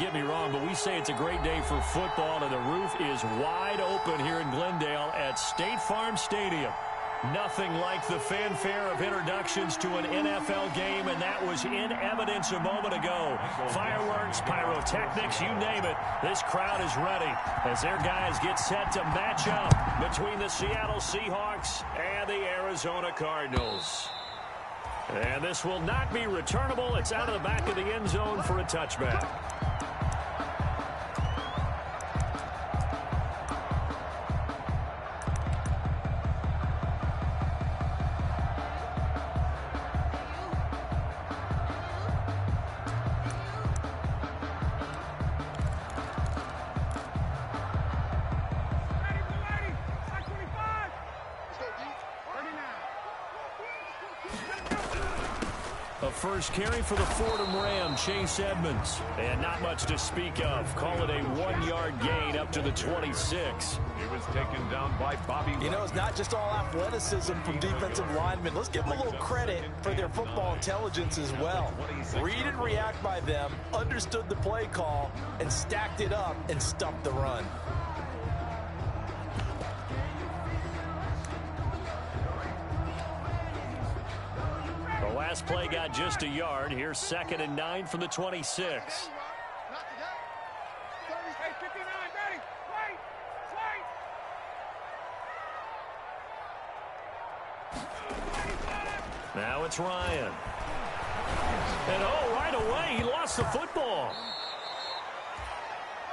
get me wrong, but we say it's a great day for football, and the roof is wide open here in Glendale at State Farm Stadium. Nothing like the fanfare of introductions to an NFL game, and that was in evidence a moment ago. Fireworks, pyrotechnics, you name it. This crowd is ready as their guys get set to match up between the Seattle Seahawks and the Arizona Cardinals. And this will not be returnable. It's out of the back of the end zone for a touchback. First carry for the Fordham Ram, Chase Edmonds. And not much to speak of. Call it a 1-yard gain up to the 26. He was taken down by Bobby. You know, it's not just all athleticism from defensive linemen. Let's give them a little credit for their football intelligence as well. Read and react by them, understood the play call, and stacked it up and stuffed the run. Last play got just a yard. Here's 2nd and 9 from the 26. Now it's Ryan. And right away, he lost the football.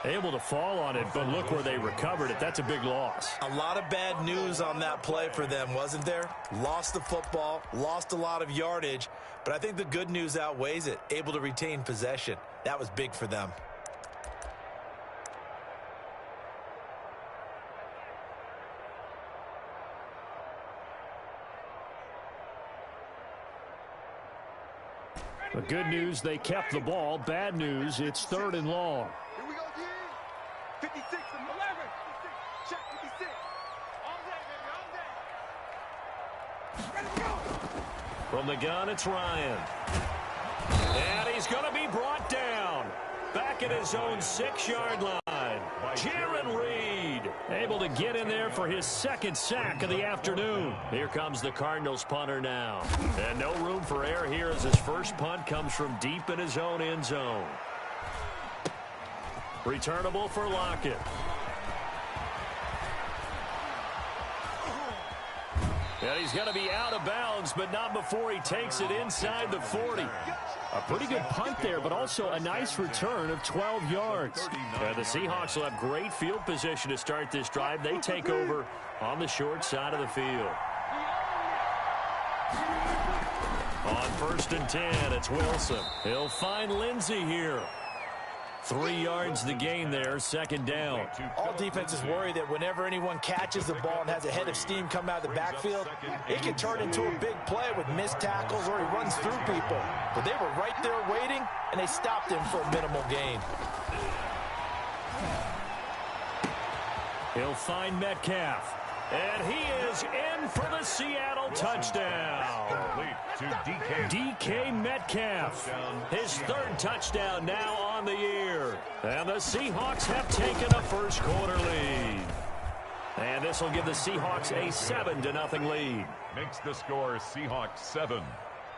Able to fall on it, but look where they recovered it. That's a big loss. A lot of bad news on that play for them, wasn't there? Lost the football, lost a lot of yardage, but I think the good news outweighs it. Able to retain possession. That was big for them. The good news, they kept the ball. Bad news, it's 3rd and long. 56 and 11. Check 56. All day, baby, all day. Ready to go. From the gun, it's Ryan. And he's going to be brought down. Back at his own 6-yard line. Jaron Reed able to get in there for his 2nd sack of the afternoon. Here comes the Cardinals punter now. And no room for error here as his first punt comes from deep in his own end zone. Returnable for Lockett. And he's going to be out of bounds, but not before he takes it inside the 40. A pretty good punt there, but also a nice return of 12 yards. And the Seahawks will have great field position to start this drive. They take over on the short side of the field. On 1st and 10, it's Wilson. He'll find Lindsey here. 3 yards the gain there, 2nd down. All defenses worry that whenever anyone catches the ball and has a head of steam come out of the backfield, it can turn into a big play with missed tackles or he runs through people. But they were right there waiting, and they stopped him for a minimal gain. He'll find Metcalf. And he is in for the Seattle touchdown. To DK Metcalf. His 3rd touchdown now on the year. And the Seahawks have taken a first-quarter lead. And this will give the Seahawks a 7-0 lead. Makes the score Seahawks 7,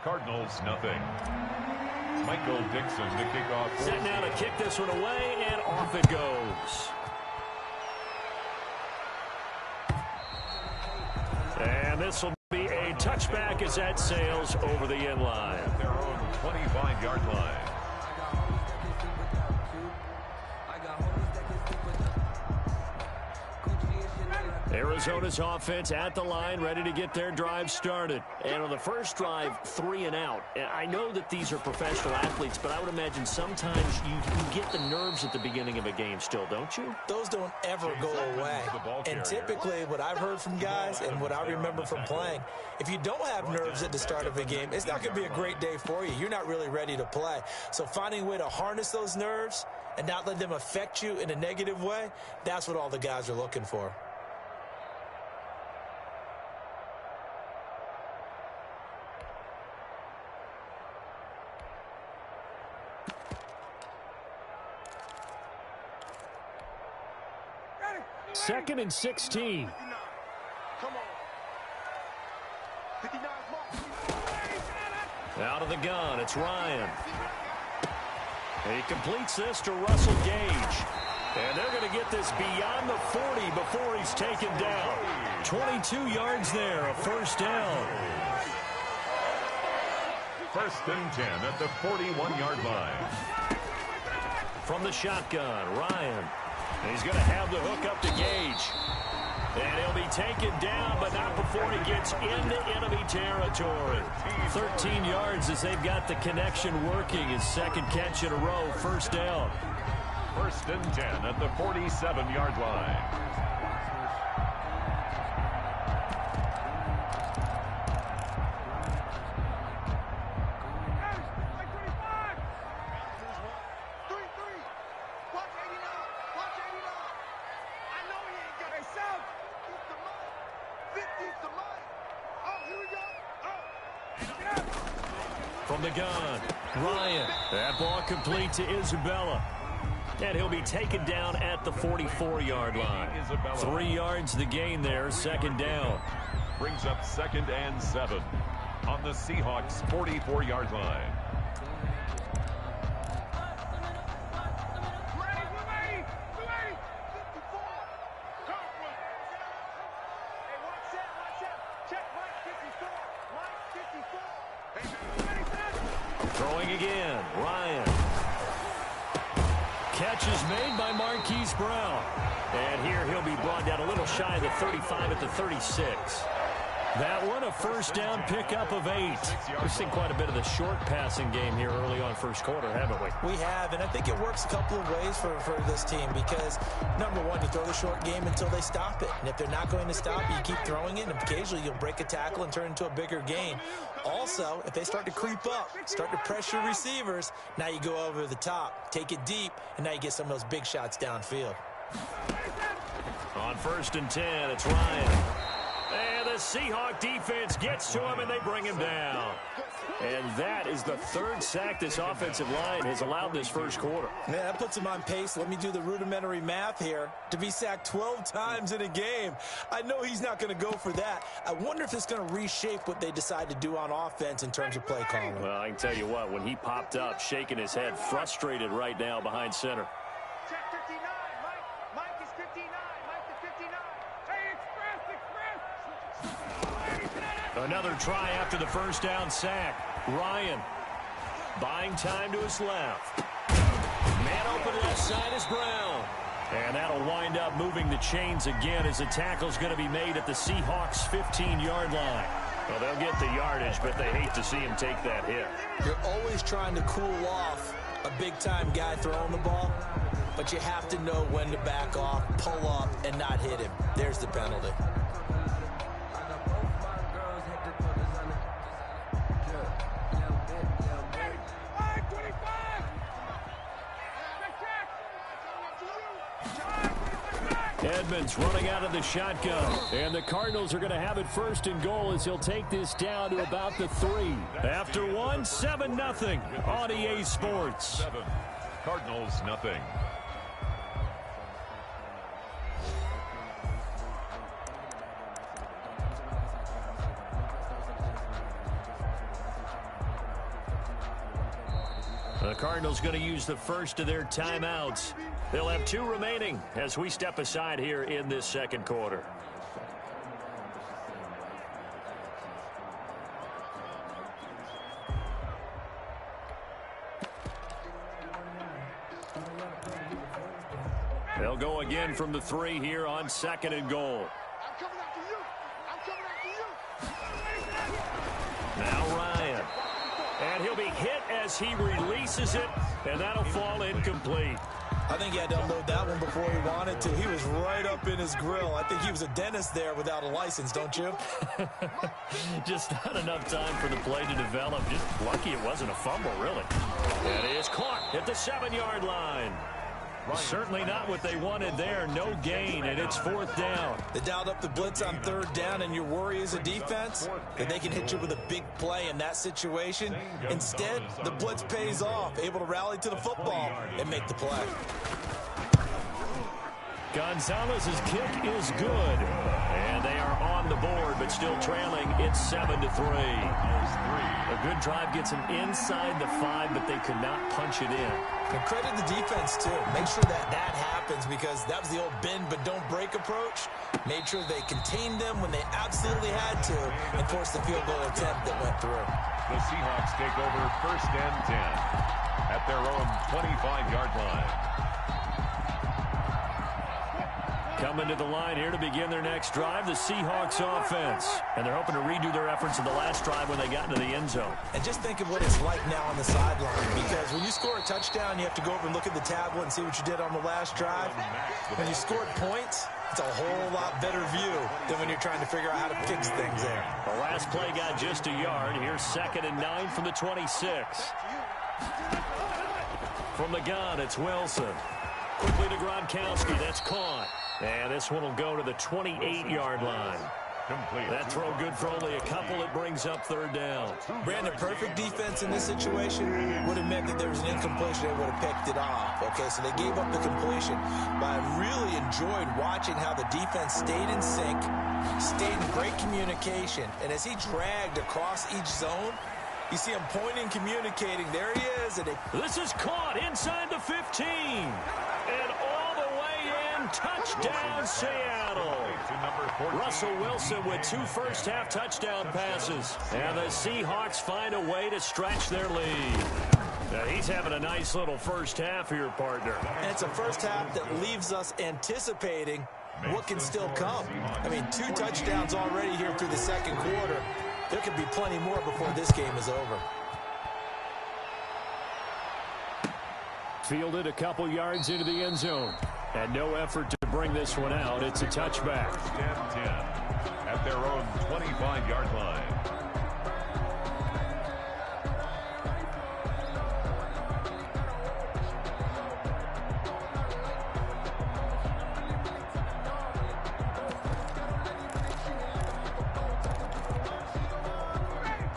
Cardinals nothing. Michael Dixon to kick off. Set now to kick this one away, and off it goes. And this will be a touchback as that sails over the end line. At their own 25-yard line. Arizona's offense at the line, ready to get their drive started. And on the first drive, 3 and out. And I know that these are professional athletes, but I would imagine sometimes you get the nerves at the beginning of a game still, don't you? Those don't ever go away. And typically what I've heard from guys and what I remember from playing, if you don't have nerves at the start of a game, it's not going to be a great day for you. You're not really ready to play. So finding a way to harness those nerves and not let them affect you in a negative way, that's what all the guys are looking for. 2nd and 16. Come on. 59 Out of the gun, it's Ryan. He completes this to Russell Gage. And they're going to get this beyond the 40 before he's taken down. 22 yards there, a first down. 1st and 10 at the 41-yard line. From the shotgun, Ryan. And he's going to have the hook up to Gage. And he'll be taken down, but not before he gets into enemy territory. 13 yards as they've got the connection working. His 2nd catch in a row, first down. 1st and 10 at the 47-yard line. From the gun, Ryan. That ball complete to Isabella. And he'll be taken down at the 44-yard line. 3 yards the gain there, 2nd down. Brings up 2nd and 7 on the Seahawks' 44-yard line. Throwing again, Ryan. Catch is made by Marquise Brown. And here he'll be brought down a little shy of the 35 at the 36. That one, a first down pickup of 8. We've seen quite a bit of the short passing game here early on first quarter, haven't we? We have, and I think it works a couple of ways for this team because, number one, you throw the short game until they stop it. And if they're not going to stop it, you keep throwing it, and occasionally you'll break a tackle and turn into a bigger gain. Also, if they start to creep up, start to pressure receivers, now you go over the top, take it deep, and now you get some of those big shots downfield. On 1st and 10, it's Ryan. And the Seahawk defense gets to him, and they bring him down. And that is the 3rd sack this offensive line has allowed this first quarter. Man, that puts him on pace. Let me do the rudimentary math here. To be sacked 12 times in a game, I know he's not going to go for that. I wonder if it's going to reshape what they decide to do on offense in terms of play calling. Well, I can tell you what, when he popped up, shaking his head, frustrated right now behind center. Check 59, Mike is 59, Mike is 59. Hey, express. Another try after the first down sack. Ryan buying time to his left. Man open left side is Brown. And that'll wind up moving the chains again as the tackle's going to be made at the Seahawks' 15-yard line. Well, they'll get the yardage, but they hate to see him take that hit. You're always trying to cool off a big-time guy throwing the ball, but you have to know when to back off, pull up, and not hit him. There's the penalty. Edmonds running out of the shotgun. And the Cardinals are going to have it 1st and goal as he'll take this down to about the 3. After 1, 7-0 on EA Sports. 7. Cardinals, nothing. The Cardinals going to use the first of their timeouts. They'll have 2 remaining as we step aside here in this second quarter. They'll go again from the 3 here on 2nd and goal. I'm coming after you. I'm coming after you. Now Ryan. And he'll be hit as he releases it, and that'll fall incomplete. I think he had to unload that one before he wanted to. He was right up in his grill. I think he was a dentist there without a license, don't you? Just not enough time for the play to develop. Just lucky it wasn't a fumble, really. And it is caught at the 7-yard line. Certainly not what they wanted there. No gain, and it's 4th down. They dialed up the blitz on 3rd down, and your worry as a defense that they can hit you with a big play in that situation. Instead, the blitz pays off, able to rally to the football and make the play. Gonzalez's kick is good. And they are on the board, but still trailing. It's 7-3. A good drive gets them inside the 5, but they could not punch it in. And credit the defense, too. Make sure that happens, because that was the old bend but don't break approach. Made sure they contained them when they absolutely had to and forced the field goal attempt that went through. The Seahawks take over 1st and 10 at their own 25-yard line. Coming to the line here to begin their next drive, the Seahawks offense. And they're hoping to redo their efforts in the last drive when they got into the end zone. And just think of what it's like now on the sideline, because when you score a touchdown, you have to go over and look at the tablet and see what you did on the last drive. When you scored points, it's a whole lot better view than when you're trying to figure out how to fix things there. The last play got just a yard. Here's 2nd and 9 from the 26. From the gun, it's Wilson. Quickly to Gronkowski. That's caught. And this one will go to the 28-yard line. Complete. That throw good for only a couple. It brings up 3rd down. Brandon, perfect defense in this situation would have meant that there was an incompletion. They would have picked it off. Okay, so they gave up the completion. But I really enjoyed watching how the defense stayed in sync, stayed in great communication. And as he dragged across each zone, you see him pointing, communicating. There he is. And this is caught inside the 15. And all the way in. Touchdown, Seattle. Russell Wilson with 2 first-half touchdown passes. And the Seahawks find a way to stretch their lead. Now, he's having a nice little first half here, partner. And it's a first half that leaves us anticipating what can still come. I mean, 2 touchdowns already here through the 2nd quarter. There could be plenty more before this game is over. Fielded a couple yards into the end zone. And no effort to bring this one out. It's a touchback. 1st and 10 at their own 25-yard line.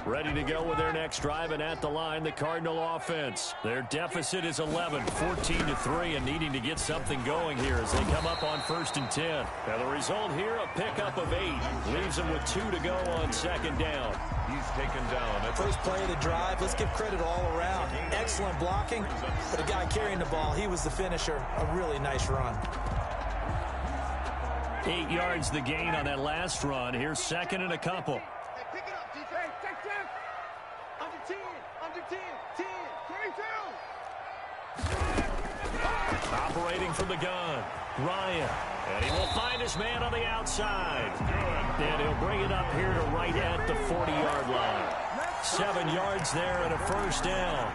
Ready to go with their next drive, and at the line, the Cardinal offense. Their deficit is 11, 14-3, and needing to get something going here as they come up on 1st and 10. Now the result here, a pickup of 8. Leaves them with 2 to go on 2nd down. He's taken down. First play of the drive, let's give credit all around. Excellent blocking, but a guy carrying the ball, he was the finisher. A really nice run. 8 yards the gain on that last run. Here's 2nd and a couple. Operating from the gun, Ryan. And he will find his man on the outside. And he'll bring it up here to right at the 40-yard line. 7 yards there and a first down.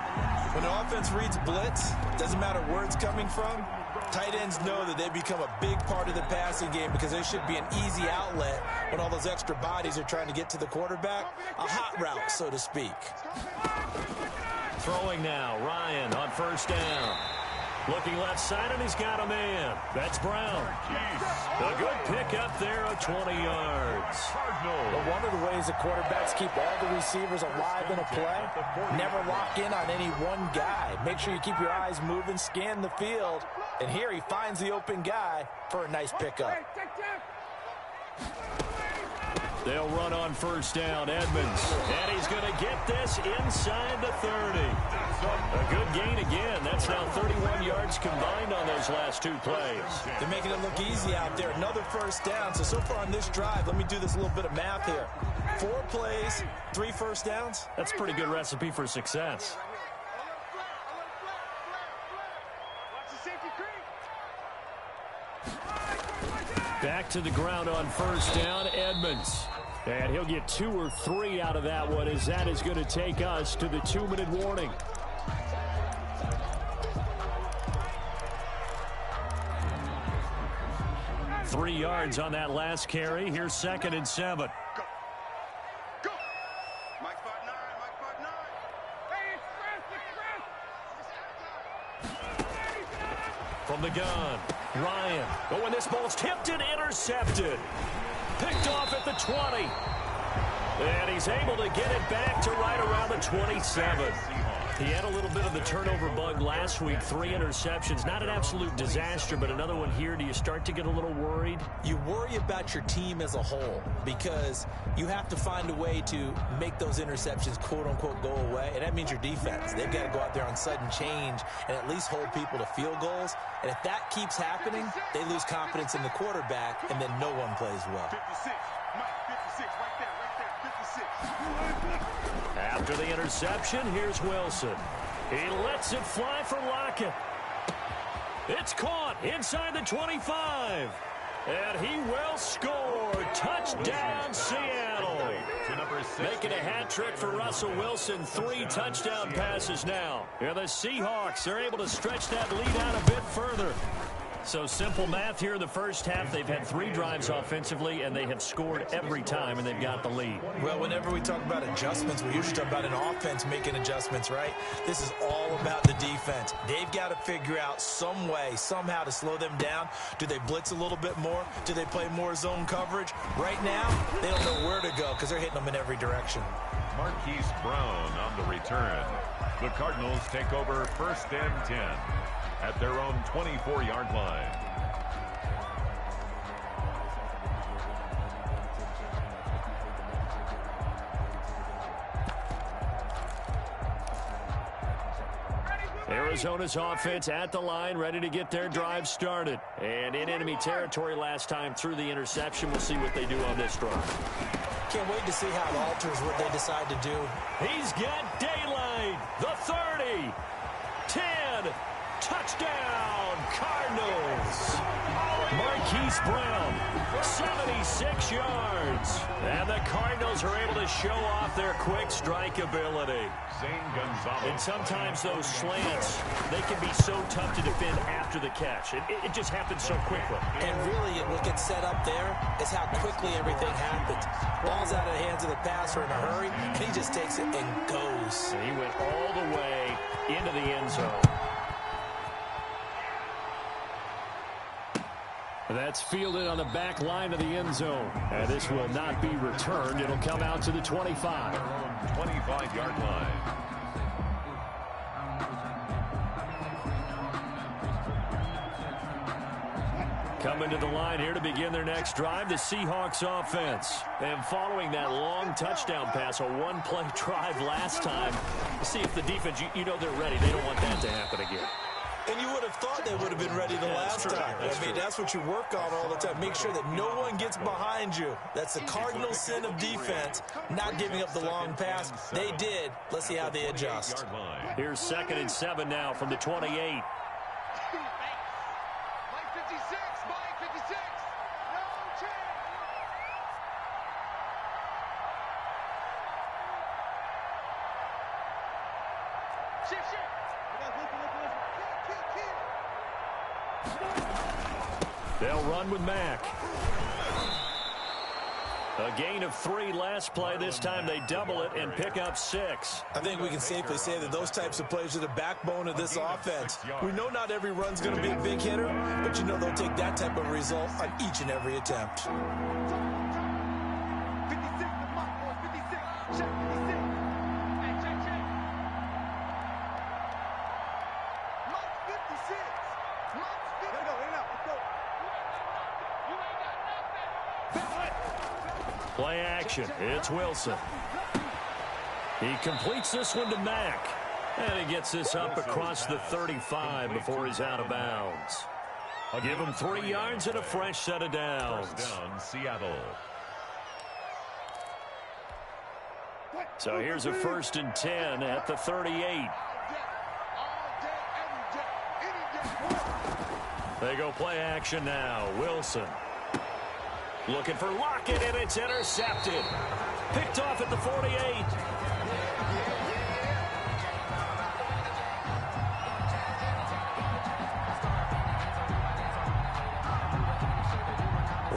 When the offense reads blitz, doesn't matter where it's coming from, tight ends know that they become a big part of the passing game because they should be an easy outlet when all those extra bodies are trying to get to the quarterback. A hot route, so to speak. Throwing now, Ryan on first down. Looking left side, and he's got a man. That's Brown. A good pickup there of 20 yards. Well, one of the ways the quarterbacks keep all the receivers alive in a play, never lock in on any one guy. Make sure you keep your eyes moving, scan the field, and here he finds the open guy for a nice pickup. They'll run on first down, Edmonds. And he's going to get this inside the 30. A good gain again. That's now 31 yards combined on those last 2 plays. They're making it look easy out there. Another first down. So far on this drive, let me do this little bit of math here. 4 plays, 3 first downs. That's a pretty good recipe for success. Back to the ground on first down, Edmonds. And he'll get 2 or 3 out of that one, as that is going to take us to the 2-minute warning. Three yards on that last carry. Here's 2nd and 7. Go. Mike 5'9", Mike 5'9". Hey, express. From the gun, Ryan. Oh, and this ball's tipped and intercepted. Picked off at the 20. And he's able to get it back to right around the 27. He had a little bit of the turnover bug last week, 3 interceptions. Not an absolute disaster, but another one here. Do you start to get a little worried? You worry about your team as a whole because you have to find a way to make those interceptions, quote-unquote, go away, and that means your defense. They've got to go out there on sudden change and at least hold people to field goals, and if that keeps happening, they lose confidence in the quarterback, and then no one plays well. 56, Mike, 56, right there, 56. After the interception, here's Wilson. He lets it fly for Lockett. It's caught inside the 25. And he will score. Touchdown, Seattle. Making a hat trick for Russell Wilson. 3 touchdown passes now. And the Seahawks are able to stretch that lead out a bit further. So simple math here in the first half. They've had 3 drives offensively, and they have scored every time, and they've got the lead. Well, whenever we talk about adjustments, we usually talk about an offense making adjustments, right? This is all about the defense. They've got to figure out some way, somehow to slow them down. Do they blitz a little bit more? Do they play more zone coverage? Right now, they don't know where to go because they're hitting them in every direction. Marquise Brown on the return. The Cardinals take over 1st and 10 at their own 24-yard line. Arizona's offense at the line, ready to get their drive started. And in enemy territory last time through the interception. We'll see what they do on this drive. Can't wait to see how it alters what they decide to do. He's got daylight. The 30. 10. Touchdown, Cardinals. Marquise Brown, 76 yards. And the Cardinals are able to show off their quick strike ability. And sometimes those slants, they can be so tough to defend after the catch. It just happens so quickly. And really, what gets set up there is how quickly everything happens. Ball's out of the hands of the passer in a hurry, and he just takes it and goes. And he went all the way into the end zone. That's fielded on the back line of the end zone. And this will not be returned. It'll come out to the 25. 25-yard line. Coming to the line here to begin their next drive, the Seahawks offense. And following that long touchdown pass, a one-play drive last time, see if the defense, you know they're ready. They don't want that to happen again. And you would have thought they would have been ready the last time. I mean, that's what you work on all the time. Make sure that no one gets behind you. That's the cardinal sin of defense, not giving up the long pass. They did. Let's see how they adjust. Here's 2nd and 7 now from the 28. Mike 56, Mike 56. No chance. Shift. They'll run with Mack. A gain of 3 last play. This time they double it and pick up 6. I think we can safely say that those types of plays are the backbone of this offense. We know not every run's going to be a big hitter, but you know they'll take that type of result on each and every attempt. 56, Mike, 56. Check 56. Hey, check. Mike 56. Mike 56. Let's go. Let's go. You ain't got nothing. Play action. It's Wilson. He completes this one to Mack. And he gets this up across the 35 before he's out of bounds. I'll give him 3 yards and a fresh set of downs. First down, Seattle. So here's a 1st and 10 at the 38. They go play action now. Wilson looking for Lockett, and it's intercepted. Picked off at the 48.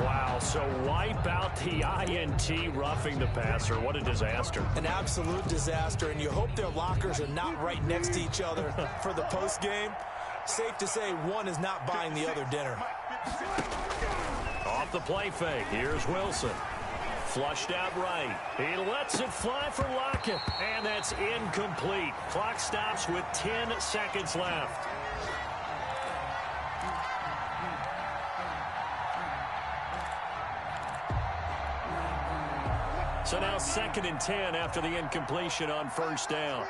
Wow, so wipe out the INT, roughing the passer. What a disaster. An absolute disaster, and you hope their lockers are not right next to each other for the postgame. Safe to say one is not buying the other dinner. Off the play fake, here's Wilson. Flushed out right. He lets it fly for Lockett. And that's incomplete. Clock stops with 10 seconds left. So now 2nd and 10 after the incompletion on first down.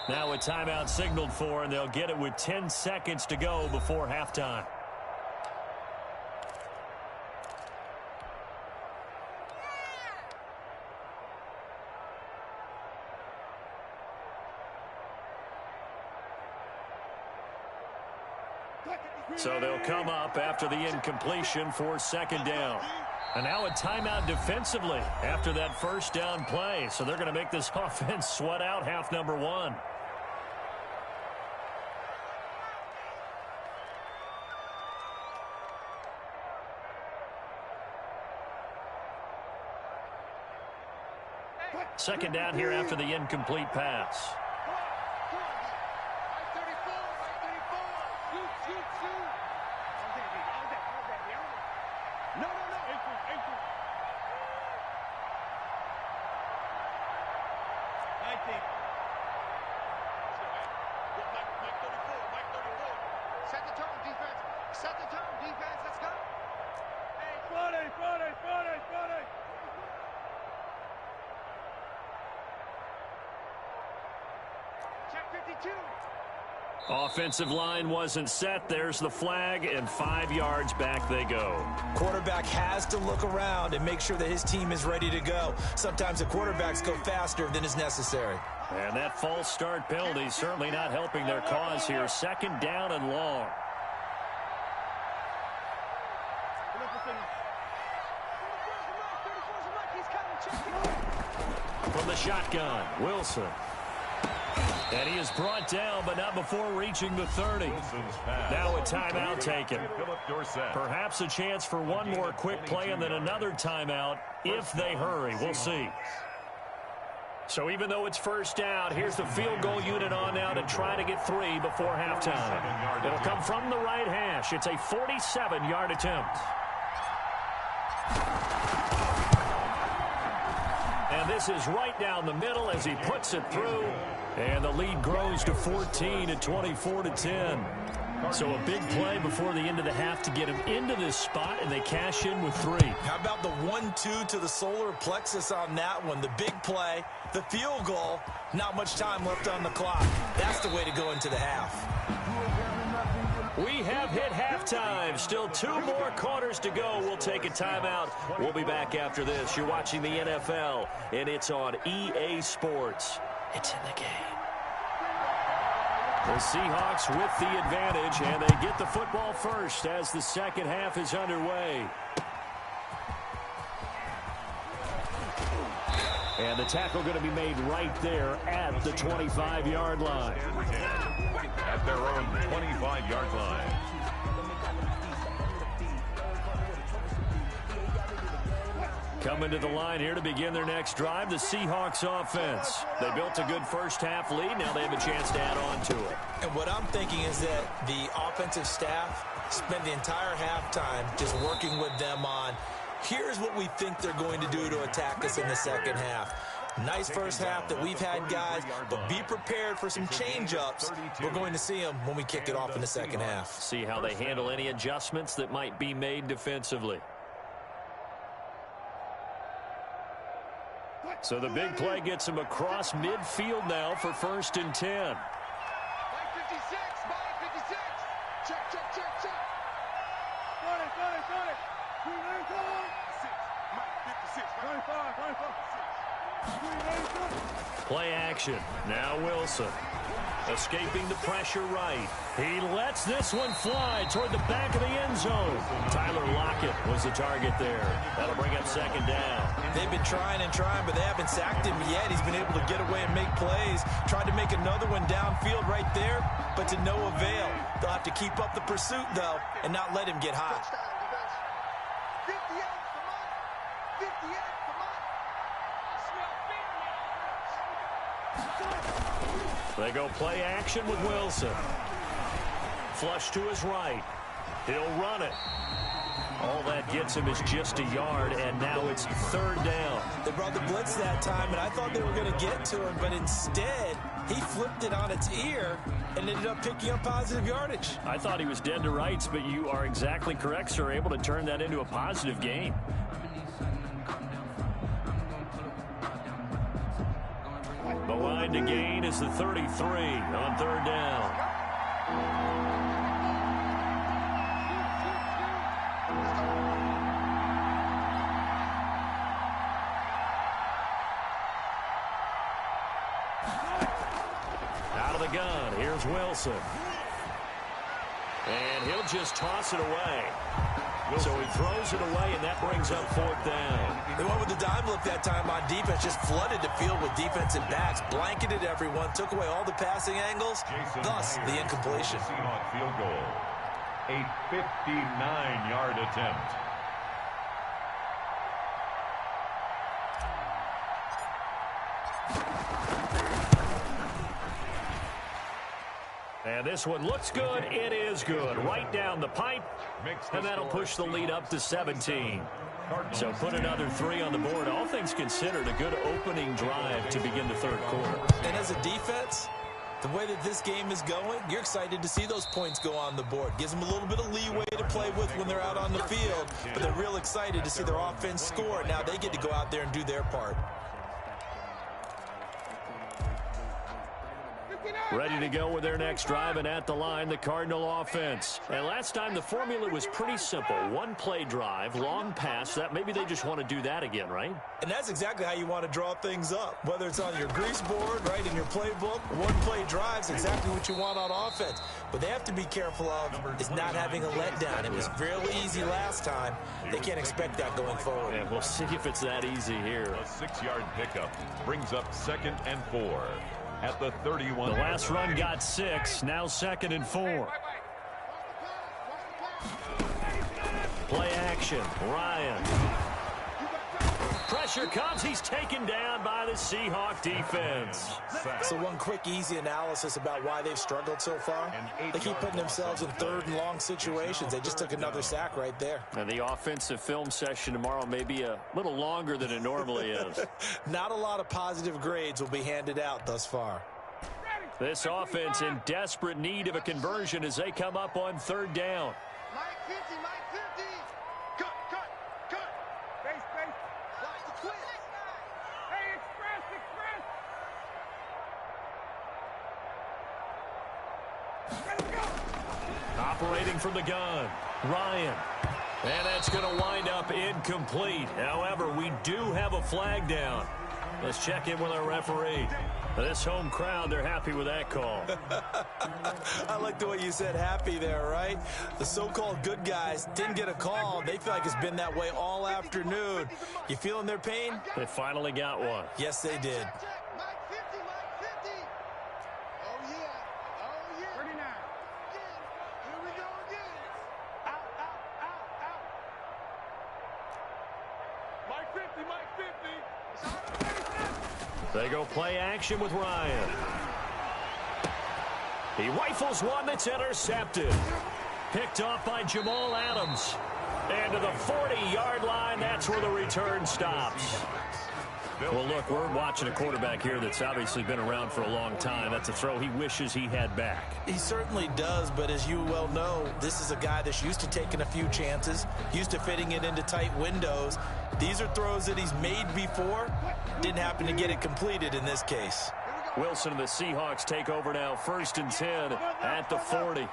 Now a timeout signaled for, and they'll get it with 10 seconds to go before halftime. So they'll come up after the incompletion for 2nd down. And now a timeout defensively after that first down play. So they're going to make this offense sweat out half number 1. Second down here after the incomplete pass. Offensive line wasn't set. There's the flag, and 5 yards back they go. Quarterback has to look around and make sure that his team is ready to go. Sometimes the quarterbacks go faster than is necessary. And that false start penalty certainly not helping their cause here. 2nd down and long. From the shotgun, Wilson. And he is brought down, but not before reaching the 30. Now a timeout taken. Perhaps a chance for one more quick play and then another timeout if they hurry. We'll see. So even though it's first down, here's the field goal unit on now to try to get 3 before halftime. It'll come from the right hash. It's a 47-yard attempt. And this is right down the middle as he puts it through. And the lead grows to 14 at 24-10. So a big play before the end of the half to get him into this spot, and they cash in with 3. How about the 1-2 to the solar plexus on that one? The big play, the field goal, not much time left on the clock. That's the way to go into the half. We have hit halftime. Still 2 more quarters to go. We'll take a timeout. We'll be back after this. You're watching the NFL, and it's on EA Sports. It's in the game. The Seahawks with the advantage, and they get the football first as the second half is underway. And the tackle going to be made right there at the 25-yard line. At their own 25-yard line. Coming to the line here to begin their next drive, the Seahawks offense. They built a good first half lead. Now they have a chance to add on to it. And what I'm thinking is that the offensive staff spent the entire halftime just working with them on, here's what we think they're going to do to attack us in the second half. Nice first half that we've had, guys, but be prepared for some change-ups. We're going to see them when we kick it off in the second half. See how they handle any adjustments that might be made defensively. So the big play gets him across midfield now for 1st and 10. Mike 56, Mike 56. Check, check, check, check. Got it. 6, Mike 56, 25. Play action. Now Wilson. Escaping the pressure right. He lets this one fly toward the back of the end zone. Tyler Lockett was the target there. That'll bring up second down. They've been trying and trying, but they haven't sacked him yet. He's been able to get away and make plays. Tried to make another one downfield right there, but to no avail. They'll have to keep up the pursuit, though, and not let him get hot. 58 for Mike. 58 for Mike. They go play action with Wilson. Flush to his right. He'll run it. All that gets him is just a yard, and now it's third down. They brought the blitz that time, and I thought they were going to get to him, but instead, he flipped it on its ear and ended up picking up positive yardage. I thought he was dead to rights, but you are exactly correct, sir. Able to turn that into a positive gain. The line to gain is the 33 on third down. Out of the gun, here's Wilson. And he'll just toss it away. So he throws it away, and that brings up fourth down. They went with the dime look that time on defense, just flooded the field with defensive backs, blanketed everyone, took away all the passing angles, thus the incompletion. Seahawks field goal. A 59-yard attempt. And this one looks good. It is good. Right down the pipe. And that'll push the lead up to 17. So put another 3 on the board. All things considered, a good opening drive to begin the third quarter. And as a defense, the way that this game is going, you're excited to see those points go on the board. Gives them a little bit of leeway to play with when they're out on the field. But they're real excited to see their offense score. Now they get to go out there and do their part. Ready to go with their next drive, and at the line, the Cardinal offense. And last time, the formula was pretty simple. One play drive, long pass. That maybe they just want to do that again, right? And that's exactly how you want to draw things up. Whether it's on your grease board, right, in your playbook, one play drive's exactly what you want on offense. But they have to be careful of is not having a letdown. It was really easy last time. They can't expect that going forward. Yeah, we'll see if it's that easy here. A 6-yard pickup brings up 2nd and 4. At the 31. The last run got 6. Now 2nd and 4. Play action. Ryan. Pressure comes. He's taken down by the Seahawk defense. So one quick, easy analysis about why they've struggled so far. They keep putting themselves in third and long situations. They just took another sack right there. And the offensive film session tomorrow may be a little longer than it normally is. Not a lot of positive grades will be handed out thus far. This offense in desperate need of a conversion as they come up on third down. Mike 50, Mike 50. Cut. Base. Watch the twist. Hey, express. Let's go. Operating from the gun, Ryan. And that's going to wind up incomplete. However, we do have a flag down. Let's check in with our referee. This home crowd, they're happy with that call. I like the way you said happy there, right? The so-called good guys didn't get a call. They feel like it's been that way all afternoon. You feeling their pain? They finally got one. Yes, they did. Mike 50, Mike 50. Oh, yeah. 39. Here we go again. Out. Mike 50, Mike 50. They go play action with Ryan. He rifles one that's intercepted. Picked off by Jamal Adams. And to the 40-yard line, that's where the return stops. Well, look, we're watching a quarterback here that's obviously been around for a long time. That's a throw he wishes he had back. He certainly does, but as you well know, this is a guy that's used to taking a few chances, used to fitting it into tight windows. These are throws that he's made before. Didn't happen to get it completed in this case. Wilson and the Seahawks take over now, 1st and 10 at the 40.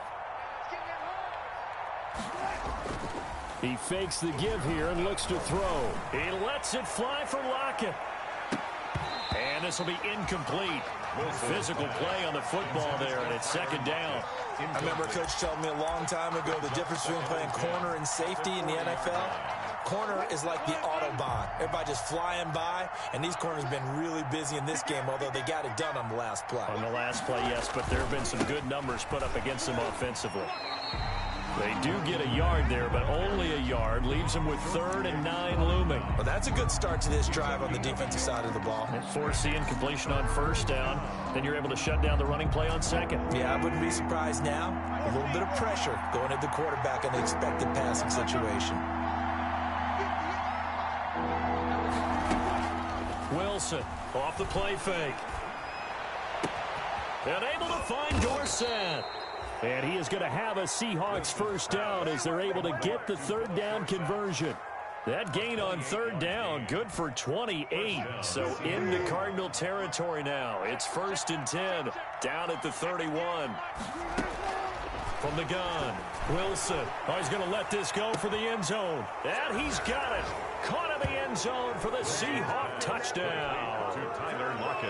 He fakes the give here and looks to throw. He lets it fly for Lockett. And this will be incomplete. Physical play on the football there, and it's second down. I remember Coach told me a long time ago the difference between playing corner and safety in the NFL. Corner is like the Autobahn. Everybody just flying by, and these corners have been really busy in this game, although they got it done on the last play. On the last play, yes, but there have been some good numbers put up against them offensively. They do get a yard there, but only a yard. Leaves them with 3rd and 9 looming. Well, that's a good start to this drive on the defensive side of the ball. And force the incompletion on 1st down. Then you're able to shut down the running play on 2nd. Yeah, I wouldn't be surprised now. A little bit of pressure going at the quarterback in the expected passing situation. Wilson off the play fake. And able to find Dorsett. And he is going to have a Seahawks 1st down as they're able to get the 3rd down conversion. That gain on 3rd down, good for 28. So into Cardinal territory now. It's 1st and 10, down at the 31. From the gun, Wilson. Oh, he's going to let this go for the end zone. And he's got it. Caught in the end zone for the Seahawk touchdown.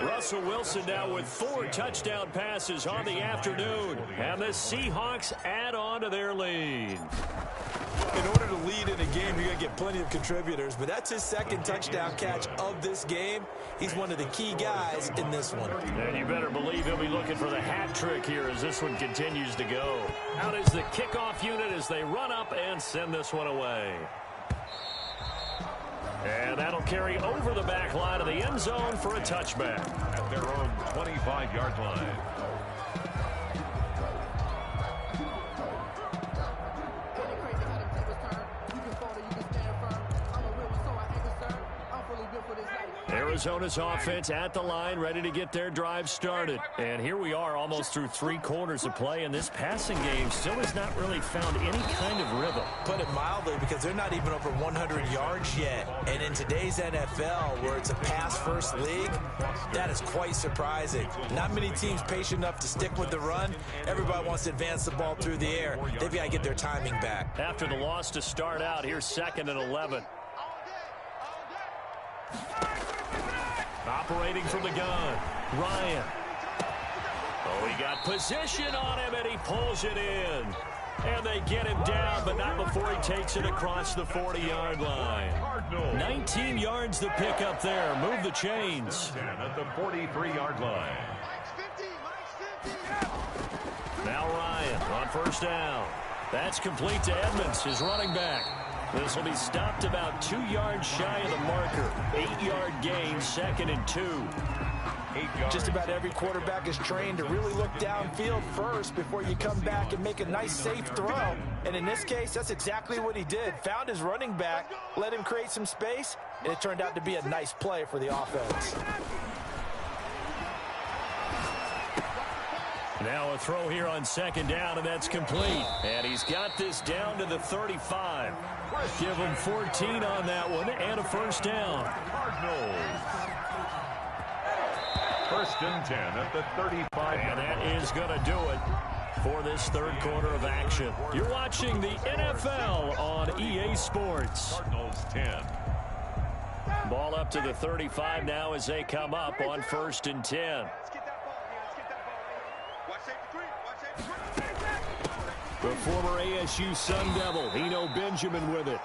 Russell Wilson now with 4 touchdown passes on the afternoon. And the Seahawks add on to their lead. In order to lead in a game, you're going to get plenty of contributors, but that's his 2nd touchdown catch of this game. He's one of the key guys in this one. And you better believe he'll be looking for the hat trick here as this one continues to go. Out is the kickoff unit as they run up and send this one away. And that'll carry over the back line of the end zone for a touchback. At their own 25-yard line. Arizona's offense at the line, ready to get their drive started. And here we are almost through 3 quarters of play, and this passing game still has not really found any kind of rhythm. Put it mildly, because they're not even over 100 yards yet. And in today's NFL, where it's a pass-first league, that is quite surprising. Not many teams patient enough to stick with the run. Everybody wants to advance the ball through the air. They've got to get their timing back. After the loss to start out, here's 2nd and 11. Operating from the gun, Ryan. Oh, he got position on him, and he pulls it in. And they get him down, but not before he takes it across the 40-yard line. 19 yards to pick up there. Move the chains. At the 43-yard line. Now Ryan on 1st down. That's complete to Edmonds, his running back. This will be stopped about 2 yards shy of the marker. 8-yard gain, 2nd and 2. Just about every quarterback is trained to really look downfield first before you come back and make a nice, safe throw. And in this case, that's exactly what he did. Found his running back, let him create some space, and it turned out to be a nice play for the offense. Now a throw here on 2nd down, and that's complete. And he's got this down to the 35. Give him 14 on that one, and a 1st down. Cardinals. 1st and 10 at the 35. And that is going to do it for this 3rd quarter of action. You're watching the NFL on EA Sports. Cardinals 10. Ball up to the 35 now as they come up on 1st and 10. The former ASU Sun Devil, Eno Benjamin with it.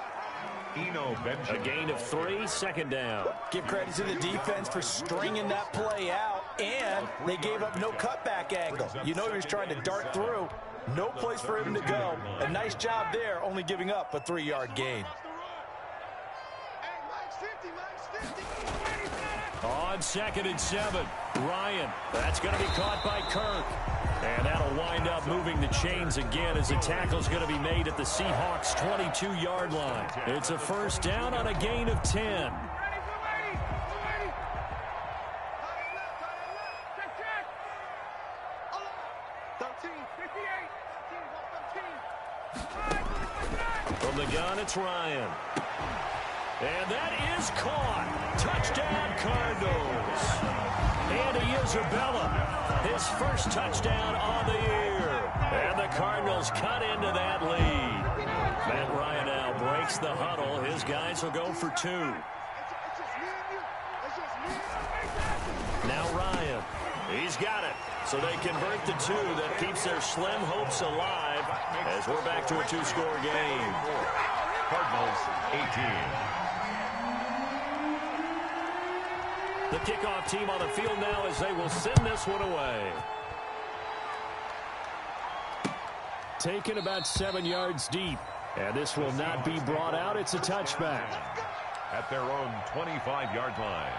Eno Benjamin. A gain of 3, 2nd down. Give credit to the defense for stringing that play out, and they gave up no cutback angle. You know he was trying to dart through. No place for him to go. A nice job there, only giving up a 3-yard gain. On 2nd and 7, Ryan. That's going to be caught by Kirk. And that'll wind up moving the chains again as the tackle's going to be made at the Seahawks' 22-yard line. It's a 1st down on a gain of 10. From the gun, it's Ryan. And that is caught. Touchdown, Cardinals. Andy Isabella, his 1st touchdown on the year. And the Cardinals cut into that lead. Matt Ryan now breaks the huddle. His guys will go for 2. He's got it. So they convert the two. That keeps their slim hopes alive as we're back to a two-score game. Cardinals 18. The kickoff team on the field now as they will send this one away. Taken about 7 yards deep. And this will not be brought out. It's a touchback. At their own 25-yard line.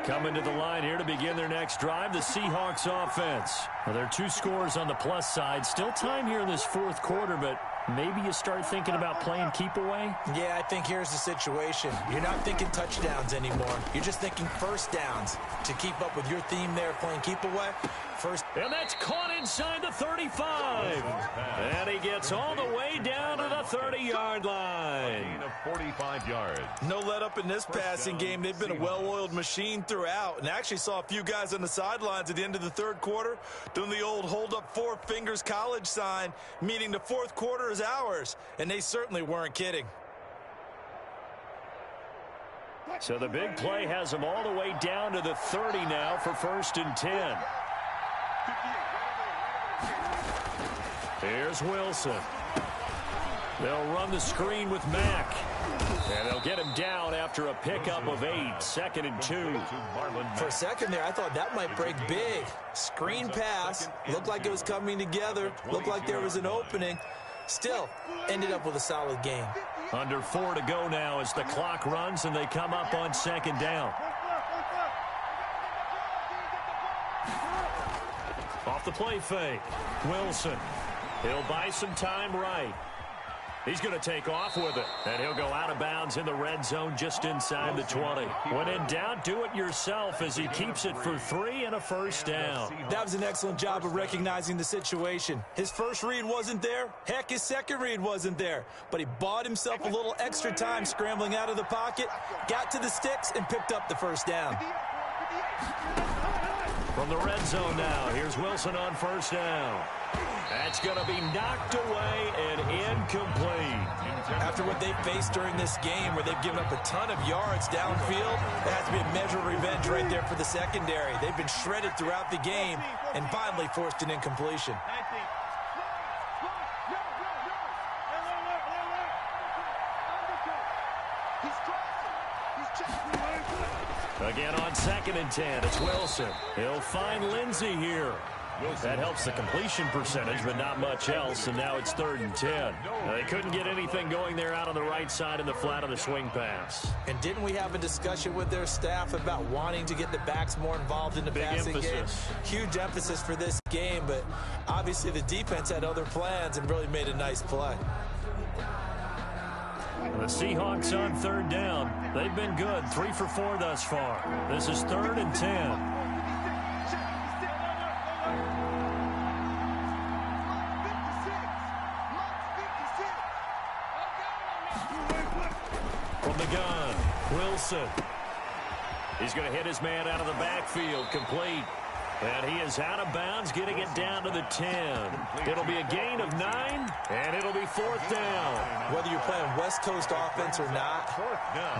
Coming to the line here to begin their next drive, the Seahawks offense. Well, there are 2 scores on the plus side. Still time here in this fourth quarter, but maybe you start thinking about playing keep away? Yeah, I think here's the situation. You're not thinking touchdowns anymore. You're just thinking first downs. To keep up with your theme there, playing keep away, first. And that's caught inside the 35. And he gets all the way down to the 30-yard line. A gain of 45 yards. No let up in this passing game. They've been a well-oiled machine throughout. And I actually saw a few guys on the sidelines at the end of the third quarter doing the old hold up 4 fingers college sign, meaning the fourth quarter is ours. And they certainly weren't kidding. So the big play has them all the way down to the 30 now for 1st and 10. Here's Wilson. They'll run the screen with Mack. And they'll get him down after a pickup of 8. 2nd and 2. For a second there, I thought that might break big. Screen pass. Looked like it was coming together. Looked like there was an opening. Still, ended up with a solid game. Under 4 to go now as the clock runs and they come up on 2nd down. Off the play fake. Wilson. He'll buy some time right. He's going to take off with it. And he'll go out of bounds in the red zone just inside the 20. When in doubt, do it yourself as he keeps it for 3 and a first down. That was an excellent job of recognizing the situation. His first read wasn't there. Heck, his second read wasn't there. But he bought himself a little extra time scrambling out of the pocket, got to the sticks, and picked up the first down. From the red zone now, here's Wilson on 1st down. That's going to be knocked away and incomplete. After what they've faced during this game where they've given up a ton of yards downfield, that has to be a measure of revenge right there for the secondary. They've been shredded throughout the game and finally forced an incompletion. Again on 2nd and 10, it's Wilson. He'll find Lindsey here. That helps the completion percentage, but not much else, and now it's 3rd and 10. They couldn't get anything going there out on the right side in the flat of the swing pass. And didn't we have a discussion with their staff about wanting to get the backs more involved in the passing game? Huge emphasis for this game, but obviously the defense had other plans and really made a nice play. The Seahawks on 3rd down. They've been good, 3 for 4 thus far. This is 3rd and 10. From the gun, Wilson. He's going to hit his man out of the backfield, complete. And he is out of bounds, getting it down to the 10. It'll be a gain of 9, and it'll be 4th down. Whether you're playing West Coast offense or not,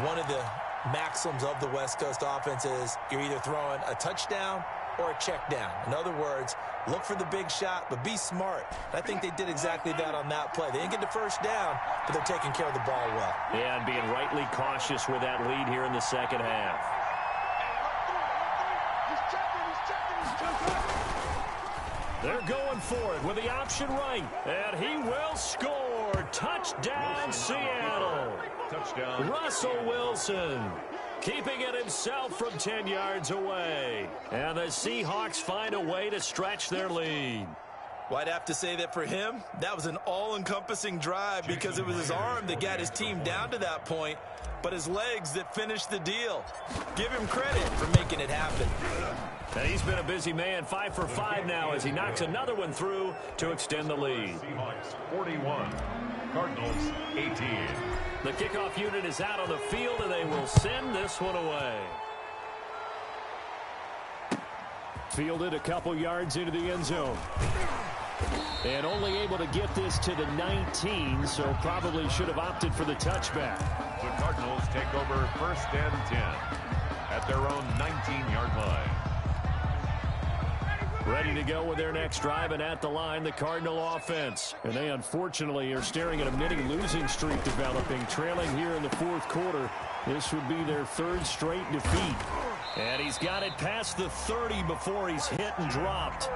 one of the maxims of the West Coast offense is you're either throwing a touchdown or a check down. In other words, look for the big shot, but be smart. And I think they did exactly that on that play. They didn't get the first down, but they're taking care of the ball well. Yeah, and being rightly cautious with that lead here in the second half. They're going for it with the option right, and he will score. Touchdown, Seattle. Touchdown. Russell Wilson keeping it himself from 10 yards away. And the Seahawks find a way to stretch their lead. Well, I'd have to say that for him, that was an all-encompassing drive because it was his arm that got his team down to that point, but his legs that finished the deal. Give him credit for making it happen. And he's been a busy man, 5 for 5 now as he knocks another one through to extend the lead. Seahawks 41, Cardinals 18. The kickoff unit is out on the field, and they will send this one away. Fielded a couple yards into the end zone. And only able to get this to the 19, so probably should have opted for the touchback. The Cardinals take over 1st and 10 at their own 19-yard line. Ready to go with their next drive, and at the line, the Cardinal offense. And they unfortunately are staring at a mini losing streak developing, trailing here in the 4th quarter. This would be their 3rd straight defeat. And he's got it past the 30 before he's hit and dropped.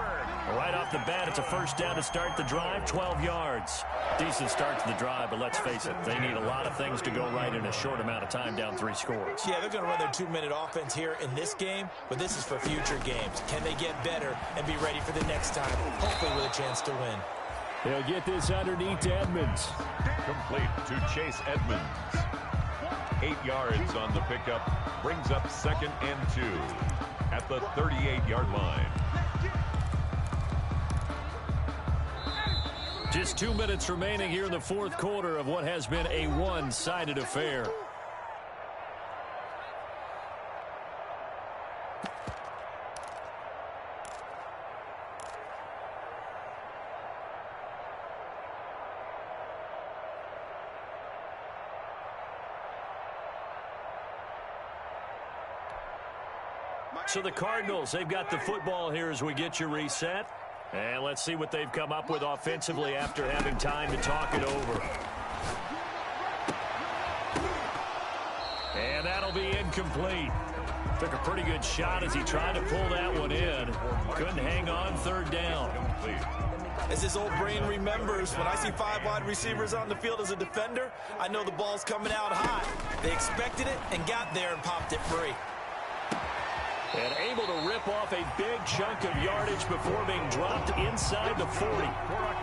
Right off the bat, it's a 1st down to start the drive, 12 yards. Decent start to the drive, but let's face it, they need a lot of things to go right in a short amount of time, down 3 scores. Yeah, they're going to run their 2-minute offense here in this game, but this is for future games. Can they get better and be ready for the next time, hopefully with a chance to win? They'll get this underneath to Edmonds. Complete to Chase Edmonds. 8 yards on the pickup, brings up 2nd and 2 at the 38-yard line. Just 2 minutes remaining here in the 4th quarter of what has been a one-sided affair. So the Cardinals, they've got the football here as we get you reset. And let's see what they've come up with offensively after having time to talk it over. And that'll be incomplete. Took a pretty good shot as he tried to pull that one in. Couldn't hang on, 3rd down. As his old brain remembers, when I see 5 wide receivers on the field as a defender, I know the ball's coming out high. They expected it and got there and popped it free. And able to rip off a big chunk of yardage before being dropped inside the 40.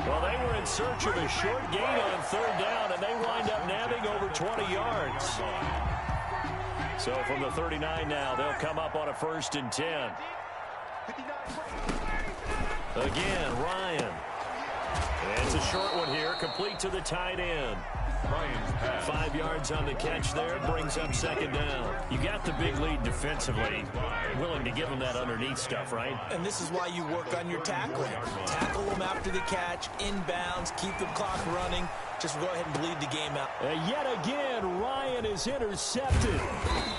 Well, they were in search of a short gain on 3rd down, and they wind up nabbing over 20 yards. So from the 39 now, they'll come up on a 1st and 10. Again, Ryan. And it's a short one here, complete to the tight end. 5 yards on the catch there, brings up 2nd down. You got the big lead defensively. Willing to give them that underneath stuff, right? And this is why you work on your tackling. Tackle them after the catch, inbounds, keep the clock running. Just go ahead and bleed the game out. Yet again, Ryan is intercepted.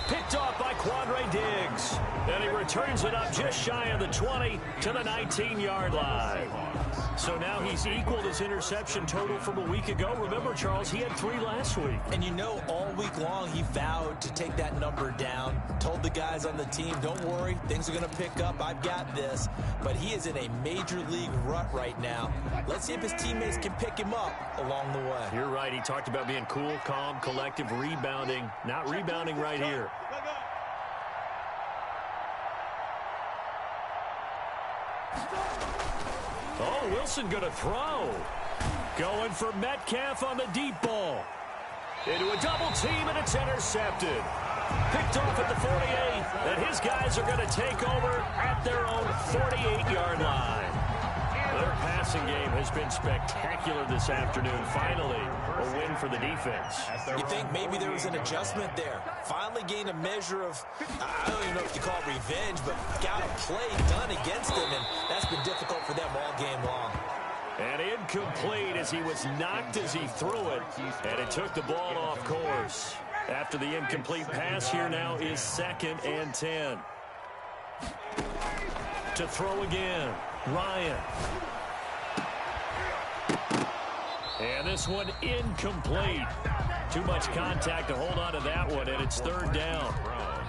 Picked off by Quandre Diggs. And he returns it up just shy of the 20 to the 19-yard line. So now he's equaled his interception total from a week ago. Remember, Charles, he had 3 last week. And you know, all week long he vowed to take that number down. Told the guys on the team, don't worry, things are going to pick up. I've got this. But he is in a major league rut right now. Let's see if his teammates can pick him up along the way. You're right. He talked about being cool, calm, collective, rebounding. Not rebounding right here. Oh, Wilson going to throw. Going for Metcalf on the deep ball. Into a double team, and it's intercepted. Picked off at the 48, and his guys are going to take over at their own 48-yard line. Their passing game has been spectacular this afternoon. Finally, a win for the defense. You think maybe there was an adjustment there. Finally gained a measure of, I don't even know if you call it revenge, but got a play done against them, and that's been difficult for them all game long. And incomplete as he was knocked as he threw it, and it took the ball off course. After the incomplete pass, here now is 2nd and 10. To throw again, Ryan. And this one incomplete. Too much contact to hold on to that one, and it's 3rd down.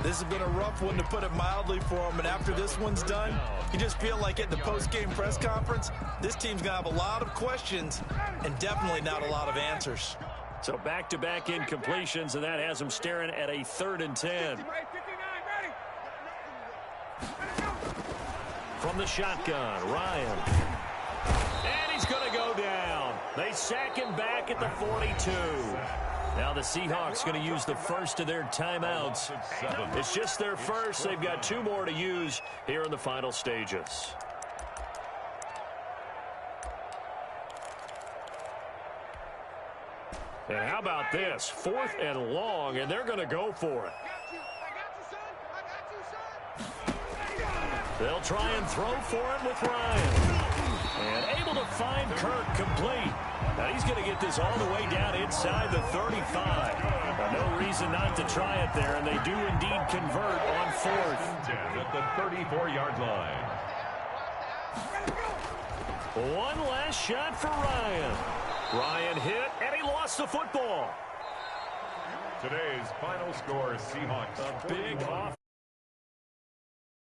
This has been a rough one, to put it mildly, for him. And after this one's done, you just feel like at the post-game press conference, this team's going to have a lot of questions and definitely not a lot of answers. So back-to-back incompletions, and that has him staring at a 3rd and 10. From the shotgun, Ryan. And he's going to go down. They sack him back at the 42. Now the Seahawks going to use the first of their timeouts. It's just their first. They've got 2 more to use here in the final stages. And how about this? 4th and long, and they're going to go for it. They'll try and throw for it with Ryan. And able to find Kirk complete. Now he's going to get this all the way down inside the 35. No reason not to try it there, and they do indeed convert on fourth. 10 at the 34-yard line. One last shot for Ryan. Ryan hit, and he lost the football. Today's final score, Seahawks. A big off.